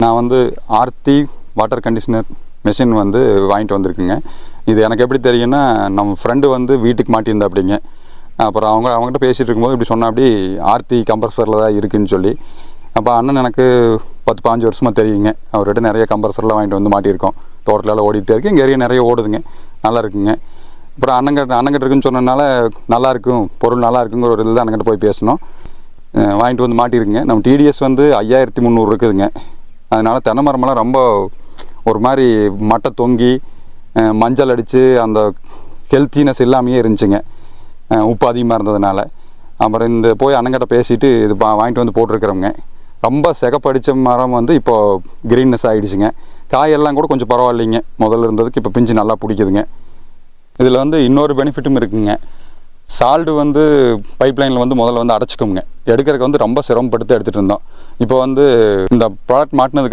நான் வந்து Aarthi water conditioner machine வந்து வாங்கிட்டு வந்திருக்குங்க. இது எனக்கு எப்படி தெரியும்னா, நம்ம ஃப்ரெண்டு வந்து வீட்டுக்கு மாட்டியிருந்தா அப்படிங்க. அப்புறம் அவங்ககிட்ட பேசிகிட்டு இருக்கும்போது இப்படி சொன்னால் அப்படி ஆர்த்தி கம்ப்ரஸரில் தான் இருக்குதுன்னு சொல்லி. அப்போ அண்ணன் எனக்கு 10-15 வருஷமாக தெரியுங்க. அவர்கிட்ட நிறைய கம்ப்ரஸர்லாம் வாங்கிட்டு வந்து மாட்டியிருக்கோம். தோட்டத்தில் ஓடிக்கிட்டே இருக்குது, இங்கே நிறைய ஓடுதுங்க, நல்லா இருக்குங்க. அப்புறம் அண்ணங்கிட்ட இருக்குன்னு சொன்னதுனால நல்லாயிருக்கும், பொருள் நல்லா இருக்குங்கிற ஒரு இதில் தான் அண்ணங்கிட்ட போய் பேசணும். வாங்கிட்டு வந்து மாட்டியிருக்குங்க. நம்ம டிடிஎஸ் வந்து 5300 இருக்குதுங்க. அதனால் தென்னை மரமெல்லாம் ரொம்ப ஒரு மாதிரி மட்டை தொங்கி மஞ்சள் அடித்து அந்த ஹெல்த்தினஸ் இல்லாமையே இருந்துச்சுங்க, உப்பு அதிகமாக இருந்ததுனால. அப்புறம் இந்த போய் அண்ணங்கிட்ட பேசிவிட்டு இது வாங்கிட்டு வந்து போட்டிருக்கிறோங்க. ரொம்ப சிகப்படித்த மரம் வந்து இப்போது க்ரீன்னஸ் ஆகிடுச்சுங்க. காயெல்லாம் கூட கொஞ்சம் பரவாயில்லைங்க, முதல்ல இருந்ததுக்கு இப்போ பிஞ்சு நல்லா பிடிக்குதுங்க. இதில் வந்து இன்னொரு பெனிஃபிட்டும் இருக்குங்க. சால்டு வந்து பைப்லைனில் வந்து முதல்ல வந்து அடைச்சிக்குங்க. எடுக்கிறதுக்கு வந்து ரொம்ப சிரமப்படுத்தி எடுத்துகிட்டு இருந்தோம். இப்போ வந்து இந்த ப்ராடக்ட் மாட்டினதுக்கு